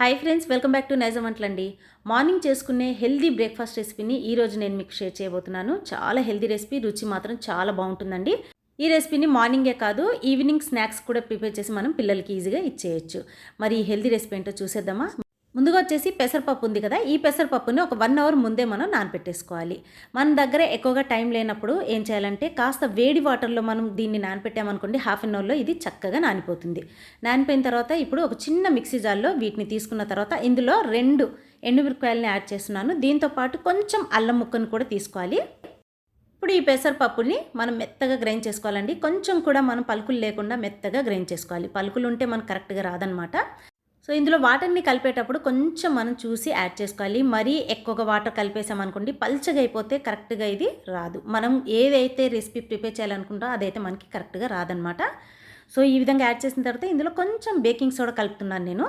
Hi friends, welcome back to Nizam వంటలండి. Morning చేసుకునే healthy breakfast రెసిపీని ఈరోజు నేను మీకు షేర్ చేయబోతున్నాను. చాలా హెల్దీ రెసిపీ, రుచి మాత్రం చాలా బాగుంటుందండి. ఈ రెసిపీని మార్నింగే కాదు, ఈవినింగ్ స్నాక్స్ కూడా ప్రిపేర్ చేసి మనం పిల్లలకి ఈజీగా ఇచ్చేయచ్చు. మరి ఈ హెల్దీ రెసిపీ ఏంటో చూసేద్దామా? ముందుగా వచ్చేసి పెసరపప్పు ఉంది కదా, ఈ పెసరపప్పుని ఒక 1 అవర్ ముందే మనం నానపెట్టేసుకోవాలి. మన దగ్గర ఎక్కువగా టైం లేనప్పుడు ఏం చేయాలంటే కాస్త వేడి వాటర్లో మనం దీన్ని నానపెట్టామనుకోండి, హాఫ్ అన్ అవర్లో ఇది చక్కగా నానిపోతుంది. నానిపోయిన తర్వాత ఇప్పుడు ఒక చిన్న మిక్సీ జార్లో వీటిని తీసుకున్న తర్వాత ఇందులో 2 ఎండుమిరపకాయలని యాడ్ చేస్తున్నాను. దీంతోపాటు కొంచెం అల్లం ముక్కను కూడా తీసుకోవాలి. ఇప్పుడు ఈ పెసరపప్పుని మనం మెత్తగా గ్రైండ్ చేసుకోవాలండి. కొంచెం కూడా మనం పలుకులు లేకుండా మెత్తగా గ్రైండ్ చేసుకోవాలి. పలుకులు ఉంటే మనకు కరెక్ట్గా రాదనమాట. సో ఇందులో వాటర్ని కలిపేటప్పుడు కొంచెం మనం చూసి యాడ్ చేసుకోవాలి. మరీ ఎక్కువగా వాటర్ కలిపేసామనుకోండి, పల్చగా అయిపోతే కరెక్ట్గా ఇది రాదు. మనం ఏదైతే రెసిపీ ప్రిపేర్ చేయాలనుకుంటామో అదైతే మనకి కరెక్ట్గా రాదనమాట. సో ఈ విధంగా యాడ్ చేసిన తర్వాత ఇందులో కొంచెం బేకింగ్ సోడా కలుపుతున్నాను నేను.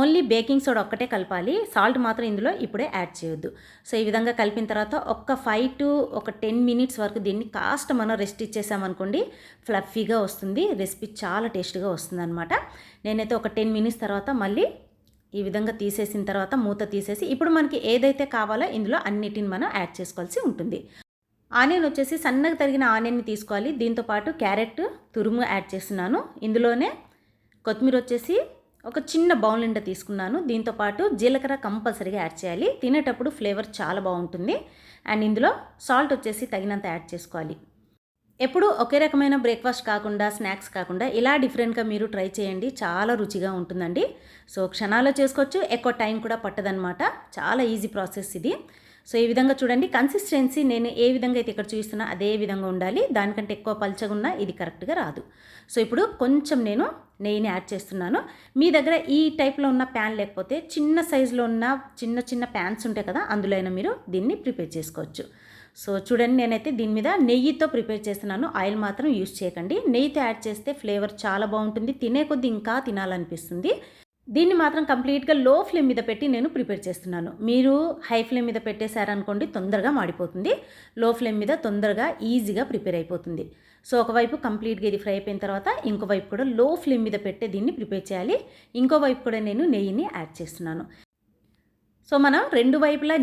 ఓన్లీ బేకింగ్ సోడా ఒక్కటే కలపాలి, సాల్ట్ మాత్రం ఇందులో ఇప్పుడే యాడ్ చేయొద్దు. సో ఈ విధంగా కలిపిన తర్వాత ఒక 5 to 10 minutes వరకు దీన్ని కాస్త మనం రెస్ట్ ఇచ్చేసామనుకోండి, ఫ్లఫీగా వస్తుంది. రెసిపీ చాలా టేస్ట్గా వస్తుంది అనమాట. నేనైతే ఒక 10 minutes తర్వాత మళ్ళీ ఈ విధంగా తీసేసిన తర్వాత మూత తీసేసి ఇప్పుడు మనకి ఏదైతే కావాలో ఇందులో అన్నిటిని మనం యాడ్ చేసుకోవాల్సి ఉంటుంది. ఆనియన్ వచ్చేసి సన్నగా తరిగిన ఆనియన్ని తీసుకోవాలి. దీంతోపాటు క్యారెట్ తురుము యాడ్ చేస్తున్నాను. ఇందులోనే కొత్తిమీర వచ్చేసి ఒక చిన్న బౌల్ నిండా తీసుకున్నాను. దీంతోపాటు జీలకర్ర కంపల్సరీగా యాడ్ చేయాలి. తినేటప్పుడు ఫ్లేవర్ చాలా బాగుంటుంది. అండ్ ఇందులో సాల్ట్ వచ్చేసి తగినంత యాడ్ చేసుకోవాలి. ఎప్పుడు ఒకే రకమైన బ్రేక్ఫాస్ట్ కాకుండా, స్నాక్స్ కాకుండా ఇలా డిఫరెంట్గా మీరు ట్రై చేయండి. చాలా రుచిగా ఉంటుందండి. సో క్షణాల్లో చేసుకోవచ్చు, ఎక్కువ టైం కూడా పట్టదనమాట. చాలా ఈజీ ప్రాసెస్ ఇది. సో ఈ విధంగా చూడండి, కన్సిస్టెన్సీ నేను ఏ విధంగా అయితే ఇక్కడ చూస్తున్నా అదే విధంగా ఉండాలి. దానికంటే ఎక్కువ పల్చగా ఉన్నా ఇది కరెక్ట్గా రాదు. సో ఇప్పుడు కొంచెం నేను నెయ్యిని యాడ్ చేస్తున్నాను. మీ దగ్గర ఈ టైప్లో ఉన్న ప్యాన్ లేకపోతే చిన్న సైజులో ఉన్న చిన్న ప్యాన్స్ ఉంటాయి కదా, అందులో అయినా మీరు దీన్ని ప్రిపేర్ చేసుకోవచ్చు. సో చూడండి, నేనైతే దీని మీద నెయ్యితో ప్రిపేర్ చేస్తున్నాను. ఆయిల్ మాత్రం యూస్ చేయకండి. నెయ్యితో యాడ్ చేస్తే ఫ్లేవర్ చాలా బాగుంటుంది. తినే కొద్దీ ఇంకా తినాలనిపిస్తుంది. దీన్ని మాత్రం కంప్లీట్గా లో ఫ్లేమ్ మీద పెట్టి నేను ప్రిపేర్ చేస్తున్నాను. మీరు హై ఫ్లేమ్ మీద పెట్టేశారనుకోండి, తొందరగా మాడిపోతుంది. లో ఫ్లేమ్ మీద తొందరగా ఈజీగా ప్రిపేర్ అయిపోతుంది. సో ఒకవైపు కంప్లీట్గా ఇది ఫ్రై అయిపోయిన తర్వాత ఇంకో వైపు కూడా లో ఫ్లేమ్ మీద పెట్టే దీన్ని ప్రిపేర్ చేయాలి. ఇంకో వైపు కూడా నేను నెయ్యిని యాడ్ చేస్తున్నాను. సో మనం 2 వైపులా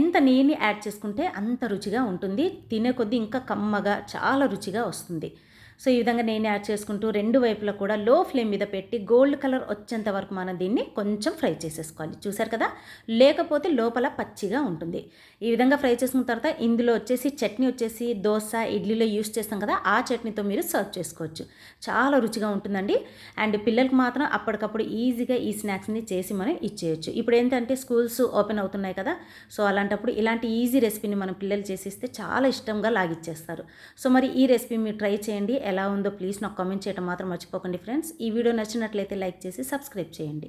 ఎంత నెయ్యిని యాడ్ చేసుకుంటే అంత రుచిగా ఉంటుంది. తినే కొద్దీ ఇంకా కమ్మగా చాలా రుచిగా వస్తుంది. సో ఈ విధంగా నేను యాడ్ చేసుకుంటూ 2 వైపులా కూడా లో ఫ్లేమ్ మీద పెట్టి గోల్డ్ కలర్ వచ్చేంత వరకు మనం దీన్ని కొంచెం ఫ్రై చేసేసుకోవాలి. చూసారు కదా, లేకపోతే లోపల పచ్చిగా ఉంటుంది. ఈ విధంగా ఫ్రై చేసుకున్న తర్వాత ఇందులో వచ్చేసి చట్నీ వచ్చేసి దోశ, ఇడ్లీలో యూస్ చేస్తాం కదా, ఆ చట్నీతో మీరు సర్వ్ చేసుకోవచ్చు. చాలా రుచిగా ఉంటుందండి. అండ్ పిల్లలకు మాత్రం అప్పటికప్పుడు ఈజీగా ఈ స్నాక్స్ని చేసి మనం ఇచ్చేయచ్చు. ఇప్పుడు ఏంటంటే స్కూల్స్ ఓపెన్ అవుతున్నాయి కదా, సో అలాంటప్పుడు ఇలాంటి ఈజీ రెసిపీని మనం పిల్లలు చేసిస్తే చాలా ఇష్టంగా లాగిచ్చేస్తారు. సో మరి ఈ రెసిపీ మీరు ట్రై చేయండి. ఎలా ఉందో ప్లీజ్ నాకు కామెంట్ చేయడం మాత్రం మర్చిపోకండి ఫ్రెండ్స్. ఈ వీడియో నచ్చినట్లయితే లైక్ చేసి సబ్స్క్రైబ్ చేయండి.